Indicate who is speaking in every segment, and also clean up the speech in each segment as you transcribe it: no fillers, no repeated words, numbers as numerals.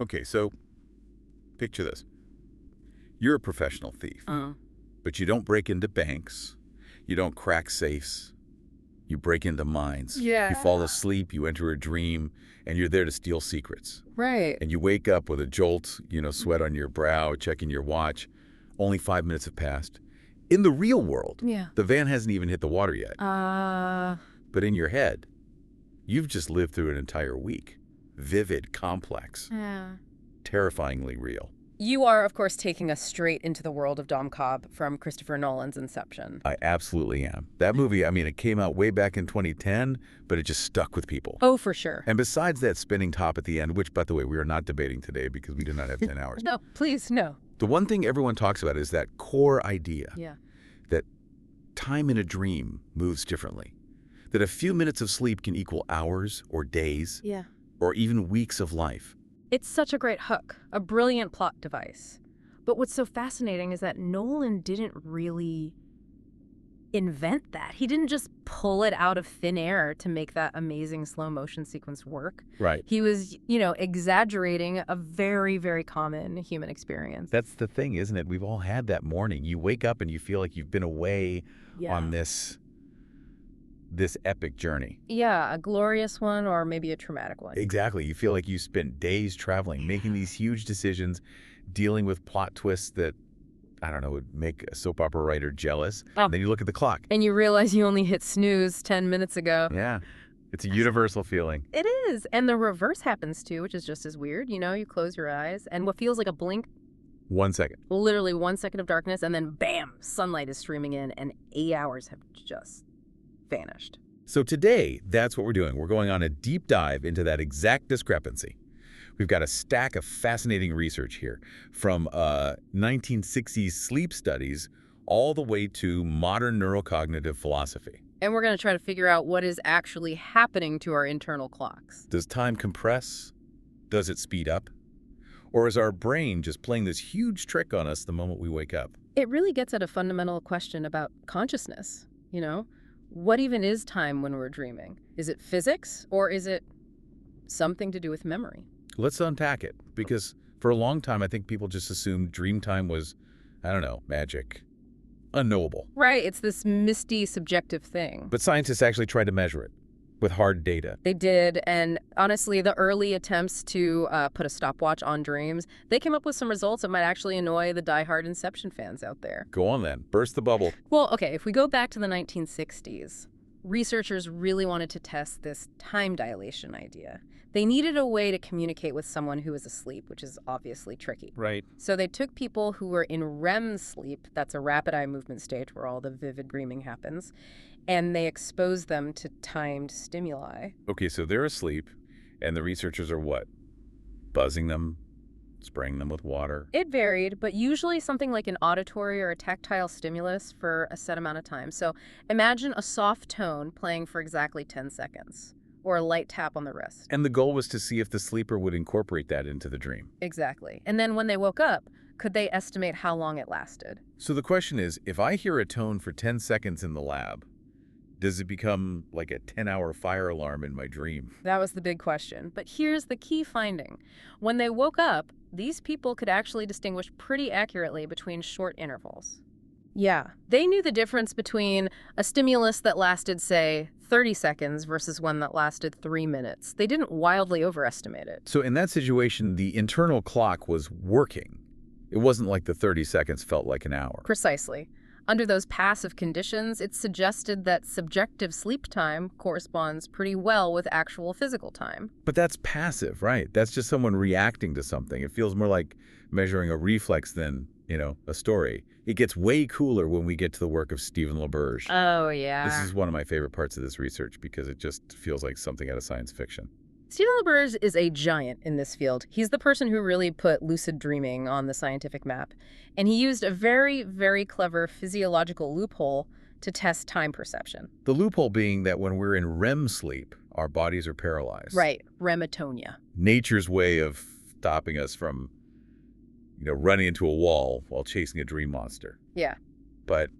Speaker 1: Okay, so picture this. You're a professional thief, but you don't break into banks. You don't crack safes. You break into mines.
Speaker 2: Yeah.
Speaker 1: You fall asleep, you enter a dream, and you're there to steal secrets.
Speaker 2: Right.
Speaker 1: And you wake up with a jolt, sweat on your brow, checking your watch. Only 5 minutes have passed. In the real world,
Speaker 2: Yeah.
Speaker 1: the van hasn't even hit the water yet. But in your head, you've just lived through an entire week. Vivid, complex, terrifyingly real.
Speaker 2: You are, of course, taking us straight into the world of Dom Cobb from Christopher Nolan's Inception.
Speaker 1: I absolutely am. That movie, it came out way back in 2010, but it just stuck with people.
Speaker 2: Oh, for sure.
Speaker 1: And besides that spinning top at the end, which, by the way, we are not debating today because we do not have 10 hours.
Speaker 2: No, please, no.
Speaker 1: The one thing everyone talks about is that core idea.
Speaker 2: Yeah.
Speaker 1: That time in a dream moves differently. That a few minutes of sleep can equal hours or days.
Speaker 2: Yeah.
Speaker 1: Or even weeks of life.
Speaker 2: It's such a great hook, a brilliant plot device. But what's so fascinating is that Nolan didn't really invent that. He didn't just pull it out of thin air to make that amazing slow motion sequence work.
Speaker 1: Right.
Speaker 2: He was, exaggerating a very, very common human experience.
Speaker 1: That's the thing, isn't it? We've all had that morning. You wake up and you feel like you've been away on this epic journey.
Speaker 2: Yeah, a glorious one or maybe a traumatic one.
Speaker 1: Exactly. You feel like you spent days traveling, making these huge decisions, dealing with plot twists that, I don't know, would make a soap opera writer jealous.
Speaker 2: Oh.
Speaker 1: And then you look at the clock.
Speaker 2: And you realize you only hit snooze 10 minutes ago.
Speaker 1: Yeah. It's a universal feeling.
Speaker 2: It is. And the reverse happens too, which is just as weird. You close your eyes and what feels like a blink,
Speaker 1: 1 second.
Speaker 2: literally 1 second of darkness, and then bam, sunlight is streaming in and 8 hours have just vanished.
Speaker 1: So today, that's what we're doing. We're going on a deep dive into that exact discrepancy. We've got a stack of fascinating research here, from 1960s sleep studies all the way to modern neurocognitive philosophy.
Speaker 2: And we're going to try to figure out what is actually happening to our internal clocks.
Speaker 1: Does time compress? Does it speed up? Or is our brain just playing this huge trick on us the moment we wake up?
Speaker 2: It really gets at a fundamental question about consciousness, What even is time when we're dreaming? Is it physics or is it something to do with memory?
Speaker 1: Let's unpack it, because for a long time, I think people just assumed dream time was, magic, unknowable.
Speaker 2: Right, it's this misty, subjective thing.
Speaker 1: But scientists actually tried to measure it with hard data.
Speaker 2: They did, and honestly, the early attempts to put a stopwatch on dreams, they came up with some results that might actually annoy the diehard Inception fans out there.
Speaker 1: Go on then, burst the bubble.
Speaker 2: Well, okay, if we go back to the 1960s, researchers really wanted to test this time dilation idea. They needed a way to communicate with someone who was asleep, which is obviously tricky.
Speaker 1: Right.
Speaker 2: So they took people who were in REM sleep, that's a rapid eye movement state where all the vivid dreaming happens, and they exposed them to timed stimuli.
Speaker 1: Okay, so they're asleep, and the researchers are what? Buzzing them? Spraying them with water?
Speaker 2: It varied, but usually something like an auditory or a tactile stimulus for a set amount of time. So imagine a soft tone playing for exactly 10 seconds, or a light tap on the wrist.
Speaker 1: And the goal was to see if the sleeper would incorporate that into the dream.
Speaker 2: Exactly. And then when they woke up, could they estimate how long it lasted?
Speaker 1: So the question is, if I hear a tone for 10 seconds in the lab, does it become like a 10-hour fire alarm in my dream?
Speaker 2: That was the big question. But here's the key finding. When they woke up, these people could actually distinguish pretty accurately between short intervals. Yeah, they knew the difference between a stimulus that lasted, say, 30 seconds versus one that lasted 3 minutes. They didn't wildly overestimate it.
Speaker 1: So in that situation, the internal clock was working. It wasn't like the 30 seconds felt like an hour.
Speaker 2: Precisely. Under those passive conditions, it suggested that subjective sleep time corresponds pretty well with actual physical time.
Speaker 1: But that's passive, right? That's just someone reacting to something. It feels more like measuring a reflex than, a story. It gets way cooler when we get to the work of Stephen LaBerge.
Speaker 2: Oh, yeah.
Speaker 1: This is one of my favorite parts of this research because it just feels like something out of science fiction.
Speaker 2: Stephen LaBerge is a giant in this field. He's the person who really put lucid dreaming on the scientific map. And he used a very, very clever physiological loophole to test time perception.
Speaker 1: The loophole being that when we're in REM sleep, our bodies are paralyzed.
Speaker 2: Right, rematonia.
Speaker 1: Nature's way of stopping us from, running into a wall while chasing a dream monster.
Speaker 2: Yeah.
Speaker 1: But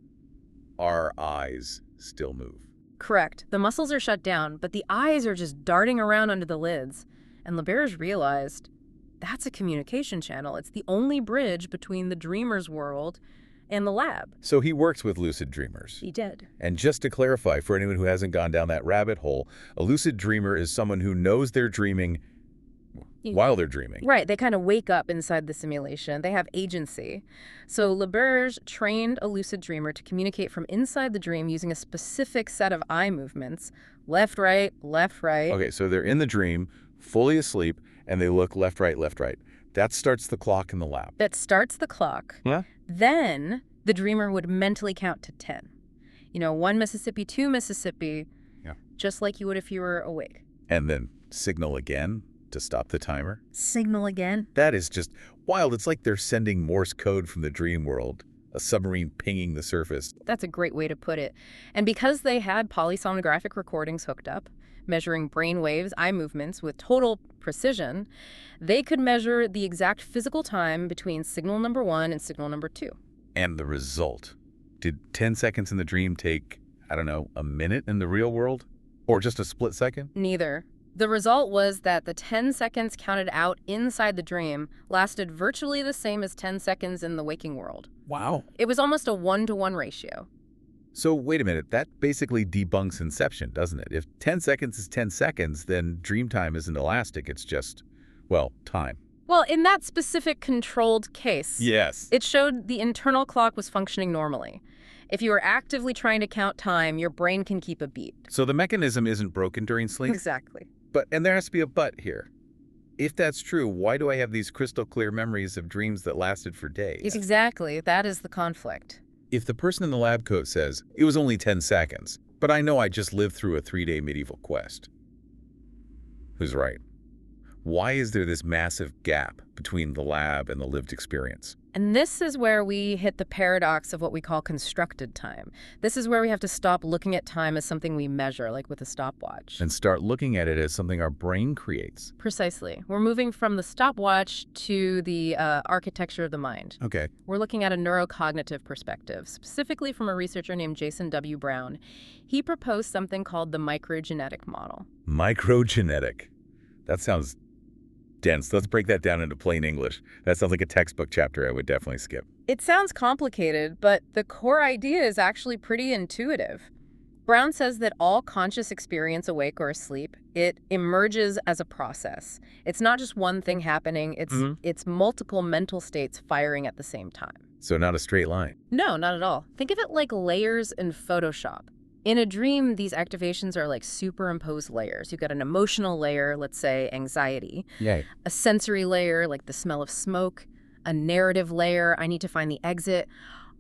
Speaker 1: our eyes still move.
Speaker 2: Correct. The muscles are shut down, but the eyes are just darting around under the lids. And LaBerge realized That's a communication channel. It's the only bridge between the dreamer's world and the lab.
Speaker 1: So he works with lucid dreamers.
Speaker 2: He did.
Speaker 1: And just to clarify, for anyone who hasn't gone down that rabbit hole, a lucid dreamer is someone who knows they're dreaming while they're dreaming.
Speaker 2: Right. They kind of wake up inside the simulation. They have agency. So LaBerge trained a lucid dreamer to communicate from inside the dream using a specific set of eye movements. Left, right, left, right.
Speaker 1: Okay, so they're in the dream, fully asleep, and they look left, right, left, right. That starts the clock in the lab.
Speaker 2: That starts the clock.
Speaker 1: Yeah.
Speaker 2: Then the dreamer would mentally count to 10. 1 Mississippi, 2 Mississippi, just like you would if you were awake.
Speaker 1: And then signal again to stop the timer.
Speaker 2: Signal again.
Speaker 1: That is just wild. It's like they're sending Morse code from the dream world, a submarine pinging the surface.
Speaker 2: That's a great way to put it. And because they had polysomnographic recordings hooked up, measuring brain waves, eye movements with total precision, they could measure the exact physical time between signal number 1 and signal number 2.
Speaker 1: And the result. Did 10 seconds in the dream take, I don't know, a minute in the real world? Or just a split second?
Speaker 2: Neither. The result was that the 10 seconds counted out inside the dream lasted virtually the same as 10 seconds in the waking world.
Speaker 1: Wow.
Speaker 2: It was almost a 1-to-1 ratio.
Speaker 1: So wait a minute, that basically debunks Inception, doesn't it? If 10 seconds is 10 seconds, then dream time isn't elastic, it's just, well, time.
Speaker 2: Well, in that specific controlled case,
Speaker 1: Yes.
Speaker 2: it showed the internal clock was functioning normally. If you were actively trying to count time, your brain can keep a beat.
Speaker 1: So the mechanism isn't broken during sleep?
Speaker 2: Exactly.
Speaker 1: And there has to be a but here. If that's true, why do I have these crystal clear memories of dreams that lasted for days?
Speaker 2: Exactly. That is the conflict.
Speaker 1: If the person in the lab coat says, it was only 10 seconds, but I know I just lived through a 3-day medieval quest. Who's right? Why is there this massive gap between the lab and the lived experience?
Speaker 2: And this is where we hit the paradox of what we call constructed time. This is where we have to stop looking at time as something we measure, like with a stopwatch.
Speaker 1: And start looking at it as something our brain creates.
Speaker 2: Precisely. We're moving from the stopwatch to the architecture of the mind.
Speaker 1: Okay.
Speaker 2: We're looking at a neurocognitive perspective, specifically from a researcher named Jason W. Brown. He proposed something called the microgenetic model.
Speaker 1: Microgenetic. That sounds dense. Let's break that down into plain English. That sounds like a textbook chapter I would definitely skip.
Speaker 2: It sounds complicated, but the core idea is actually pretty intuitive. Brown says that all conscious experience, awake or asleep, it emerges as a process. It's not just one thing happening, it's multiple mental states firing at the same time.
Speaker 1: So not a straight line.
Speaker 2: No, not at all. Think of it like layers in Photoshop. In a dream, these activations are like superimposed layers. You've got an emotional layer, let's say anxiety,
Speaker 1: Yay.
Speaker 2: a sensory layer like the smell of smoke, a narrative layer, I need to find the exit.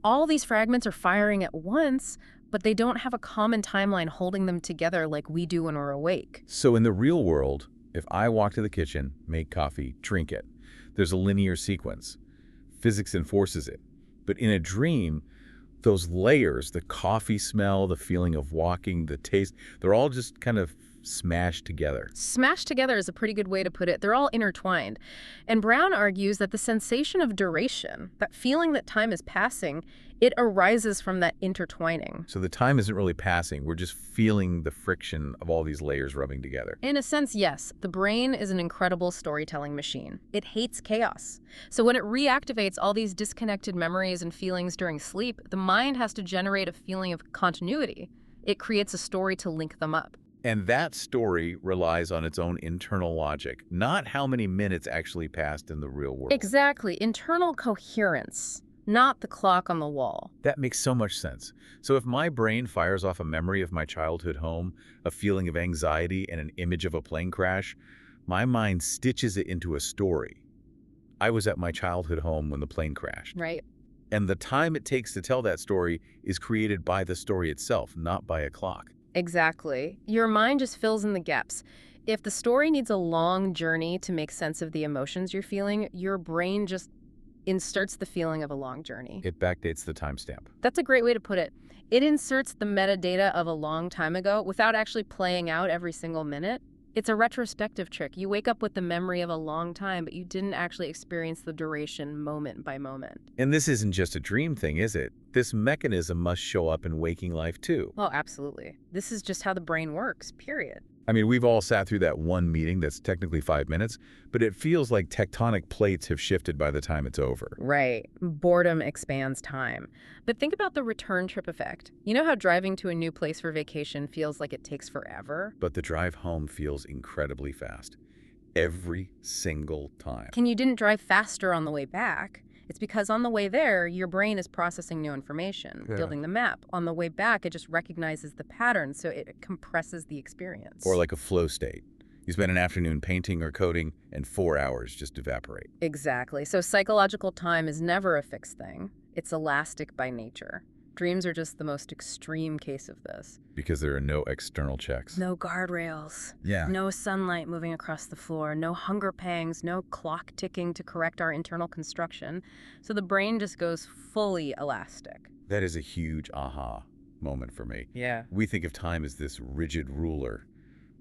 Speaker 2: All these fragments are firing at once, but they don't have a common timeline holding them together like we do when we're awake.
Speaker 1: So in the real world, if I walk to the kitchen, make coffee, drink it, there's a linear sequence. Physics enforces it. But in a dream, those layers, the coffee smell, the feeling of walking, the taste, they're all just kind of smashed together.
Speaker 2: Smashed together is a pretty good way to put it. They're all intertwined. And Brown argues that the sensation of duration, that feeling that time is passing, it arises from that intertwining.
Speaker 1: So the time isn't really passing. We're just feeling the friction of all these layers rubbing together.
Speaker 2: In a sense, yes. The brain is an incredible storytelling machine. It hates chaos. So when it reactivates all these disconnected memories and feelings during sleep, the mind has to generate a feeling of continuity. It creates a story to link them up.
Speaker 1: And that story relies on its own internal logic, not how many minutes actually passed in the real world.
Speaker 2: Exactly. Internal coherence, not the clock on the wall.
Speaker 1: That makes so much sense. So if my brain fires off a memory of my childhood home, a feeling of anxiety, and an image of a plane crash, my mind stitches it into a story. I was at my childhood home when the plane crashed.
Speaker 2: Right.
Speaker 1: And the time it takes to tell that story is created by the story itself, not by a clock.
Speaker 2: Exactly. Your mind just fills in the gaps. If the story needs a long journey to make sense of the emotions you're feeling, your brain just inserts the feeling of a long journey.
Speaker 1: It backdates the timestamp.
Speaker 2: That's a great way to put it. It inserts the metadata of a long time ago without actually playing out every single minute. It's a retrospective trick. You wake up with the memory of a long time, but you didn't actually experience the duration moment by moment.
Speaker 1: And this isn't just a dream thing, is it? This mechanism must show up in waking life too.
Speaker 2: Oh, absolutely. This is just how the brain works, period.
Speaker 1: I mean, we've all sat through that one meeting that's technically 5 minutes, but it feels like tectonic plates have shifted by the time it's over.
Speaker 2: Right. Boredom expands time. But think about the return trip effect. You know how driving to a new place for vacation feels like it takes forever?
Speaker 1: But the drive home feels incredibly fast. Every single time.
Speaker 2: And you didn't drive faster on the way back. It's because on the way there, your brain is processing new information, building the map. On the way back, it just recognizes the pattern, so it compresses the experience.
Speaker 1: Or like a flow state. You spend an afternoon painting or coding, and 4 hours just evaporate.
Speaker 2: Exactly. So psychological time is never a fixed thing. It's elastic by nature. Dreams are just the most extreme case of this.
Speaker 1: Because there are no external checks.
Speaker 2: No guardrails.
Speaker 1: Yeah.
Speaker 2: No sunlight moving across the floor. No hunger pangs. No clock ticking to correct our internal construction. So the brain just goes fully elastic.
Speaker 1: That is a huge aha moment for me.
Speaker 2: Yeah.
Speaker 1: We think of time as this rigid ruler,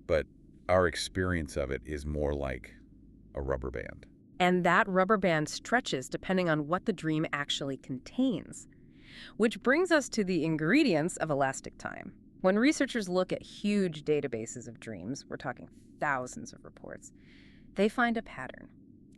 Speaker 1: but our experience of it is more like a rubber band.
Speaker 2: And that rubber band stretches depending on what the dream actually contains. Which brings us to the ingredients of elastic time. When researchers look at huge databases of dreams, we're talking thousands of reports, they find a pattern.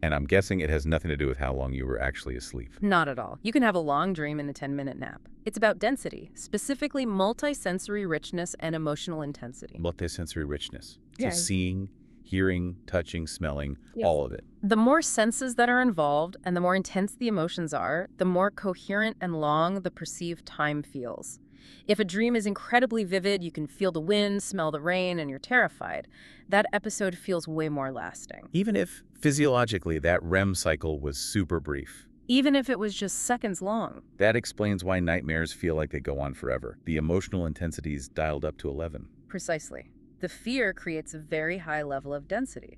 Speaker 1: And I'm guessing it has nothing to do with how long you were actually asleep.
Speaker 2: Not at all. You can have a long dream and a 10-minute nap. It's about density, specifically multisensory richness and emotional intensity.
Speaker 1: Multisensory richness.
Speaker 2: Yeah.
Speaker 1: So seeing, hearing, touching, smelling,
Speaker 2: Yes.
Speaker 1: all of it.
Speaker 2: The more senses that are involved and the more intense the emotions are, the more coherent and long the perceived time feels. If a dream is incredibly vivid, you can feel the wind, smell the rain, and you're terrified. That episode feels way more lasting.
Speaker 1: Even if physiologically that REM cycle was super brief.
Speaker 2: Even if it was just seconds long.
Speaker 1: That explains why nightmares feel like they go on forever. The emotional intensity is dialed up to 11.
Speaker 2: Precisely. The fear creates a very high level of density,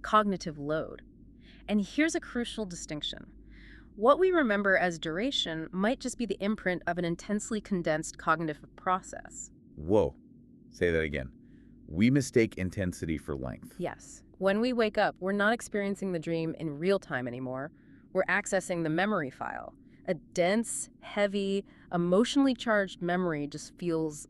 Speaker 2: cognitive load. And here's a crucial distinction. What we remember as duration might just be the imprint of an intensely condensed cognitive process.
Speaker 1: Whoa. Say that again. We mistake intensity for length.
Speaker 2: Yes. When we wake up, we're not experiencing the dream in real time anymore. We're accessing the memory file. A dense, heavy, emotionally charged memory just feels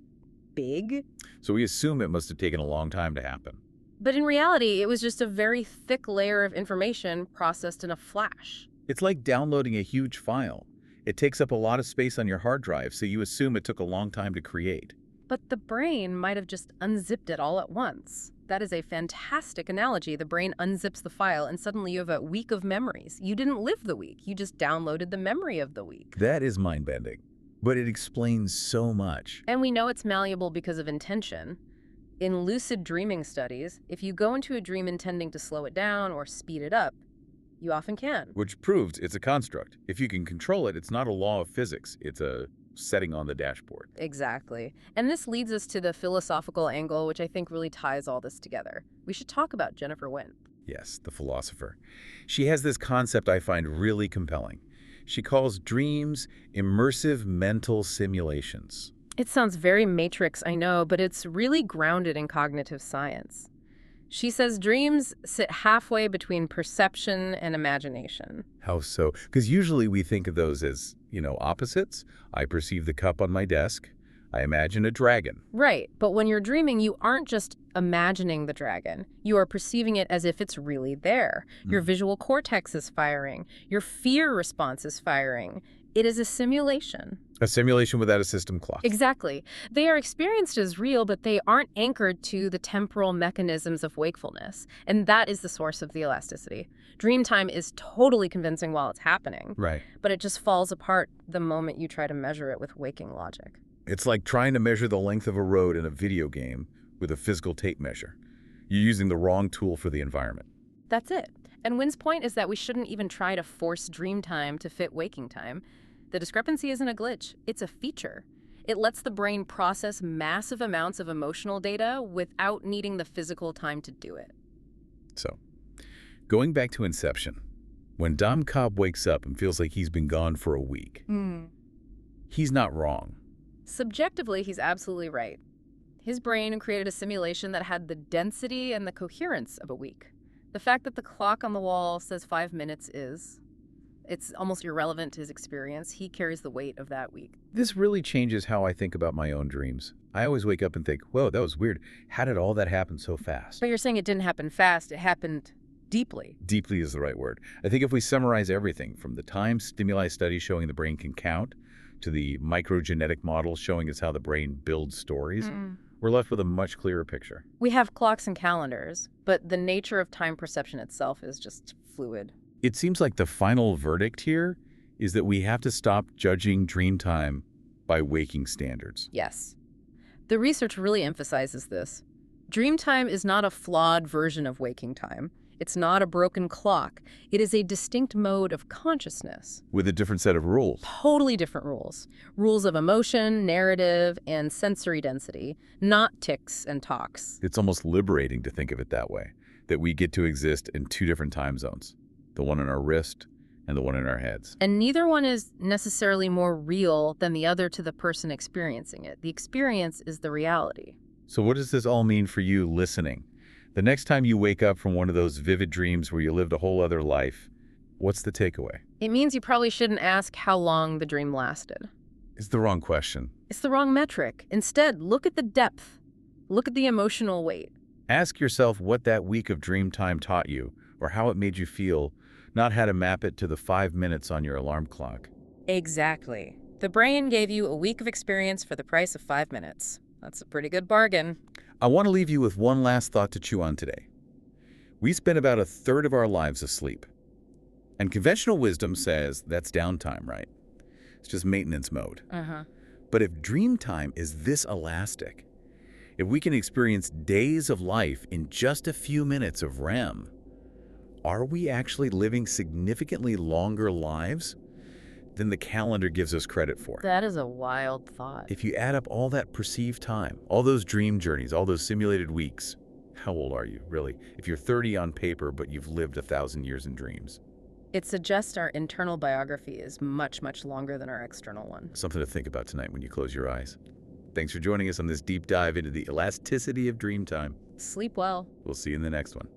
Speaker 2: big.
Speaker 1: So we assume it must have taken a long time to happen.
Speaker 2: But in reality, it was just a very thick layer of information processed in a flash.
Speaker 1: It's like downloading a huge file. It takes up a lot of space on your hard drive, so you assume it took a long time to create.
Speaker 2: But the brain might have just unzipped it all at once. That is a fantastic analogy. The brain unzips the file, and suddenly you have a week of memories. You didn't live the week. You just downloaded the memory of the week.
Speaker 1: That is mind-bending, but it explains so much.
Speaker 2: And we know it's malleable because of intention. In lucid dreaming studies, if you go into a dream intending to slow it down or speed it up, you often can.
Speaker 1: Which proves it's a construct. If you can control it, it's not a law of physics. It's a setting on the dashboard.
Speaker 2: Exactly. And this leads us to the philosophical angle, which I think really ties all this together. We should talk about Jennifer Wynne.
Speaker 1: Yes, the philosopher. She has this concept I find really compelling. She calls dreams immersive mental simulations.
Speaker 2: It sounds very Matrix, I know, but it's really grounded in cognitive science. She says dreams sit halfway between perception and imagination.
Speaker 1: How so? Because usually we think of those as, opposites. I perceive the cup on my desk. I imagine a dragon.
Speaker 2: Right, but when you're dreaming, you aren't just imagining the dragon. You are perceiving it as if it's really there. Your visual cortex is firing. Your fear response is firing. It is a simulation.
Speaker 1: A simulation without a system clock.
Speaker 2: Exactly. They are experienced as real, but they aren't anchored to the temporal mechanisms of wakefulness. And that is the source of the elasticity. Dream time is totally convincing while it's happening.
Speaker 1: Right.
Speaker 2: But it just falls apart the moment you try to measure it with waking logic.
Speaker 1: It's like trying to measure the length of a road in a video game with a physical tape measure. You're using the wrong tool for the environment.
Speaker 2: That's it. And Wynn's point is that we shouldn't even try to force dream time to fit waking time. The discrepancy isn't a glitch, it's a feature. It lets the brain process massive amounts of emotional data without needing the physical time to do it.
Speaker 1: So, going back to Inception, when Dom Cobb wakes up and feels like he's been gone for a week, he's not wrong.
Speaker 2: Subjectively, he's absolutely right. His brain created a simulation that had the density and the coherence of a week. The fact that the clock on the wall says 5 minutes is It's almost irrelevant to his experience. He carries the weight of that week.
Speaker 1: This really changes how I think about my own dreams. I always wake up and think, whoa, that was weird. How did all that happen so fast?
Speaker 2: But you're saying it didn't happen fast, it happened deeply.
Speaker 1: Deeply is the right word. I think if we summarize everything from the time stimuli studies showing the brain can count to the microgenetic models showing us how the brain builds stories, we're left with a much clearer picture.
Speaker 2: We have clocks and calendars, but the nature of time perception itself is just fluid.
Speaker 1: It seems like the final verdict here is that we have to stop judging dream time by waking standards.
Speaker 2: Yes. The research really emphasizes this. Dream time is not a flawed version of waking time. It's not a broken clock. It is a distinct mode of consciousness.
Speaker 1: With a different set of rules.
Speaker 2: Totally different rules. Rules of emotion, narrative, and sensory density, not ticks and talks.
Speaker 1: It's almost liberating to think of it that way, that we get to exist in two different time zones, the one on our wrist and the one in our heads.
Speaker 2: And neither one is necessarily more real than the other to the person experiencing it. The experience is the reality.
Speaker 1: So what does this all mean for you listening? The next time you wake up from one of those vivid dreams where you lived a whole other life, what's the takeaway?
Speaker 2: It means you probably shouldn't ask how long the dream lasted.
Speaker 1: It's the wrong question.
Speaker 2: It's the wrong metric. Instead, look at the depth. Look at the emotional weight.
Speaker 1: Ask yourself what that week of dream time taught you, or how it made you feel, not how to map it to the 5 minutes on your alarm clock.
Speaker 2: Exactly. The brain gave you a week of experience for the price of 5 minutes. That's a pretty good bargain.
Speaker 1: I want to leave you with one last thought to chew on today. We spend about a third of our lives asleep. And conventional wisdom says that's downtime, right? It's just maintenance mode. But if dream time is this elastic, if we can experience days of life in just a few minutes of REM, are we actually living significantly longer lives than the calendar gives us credit for?
Speaker 2: That is a wild thought.
Speaker 1: If you add up all that perceived time, all those dream journeys, all those simulated weeks, how old are you, really? If you're 30 on paper, but you've lived 1,000 years in dreams.
Speaker 2: It suggests our internal biography is much, much longer than our external one.
Speaker 1: Something to think about tonight when you close your eyes. Thanks for joining us on this deep dive into the elasticity of dream time.
Speaker 2: Sleep well.
Speaker 1: We'll see you in the next one.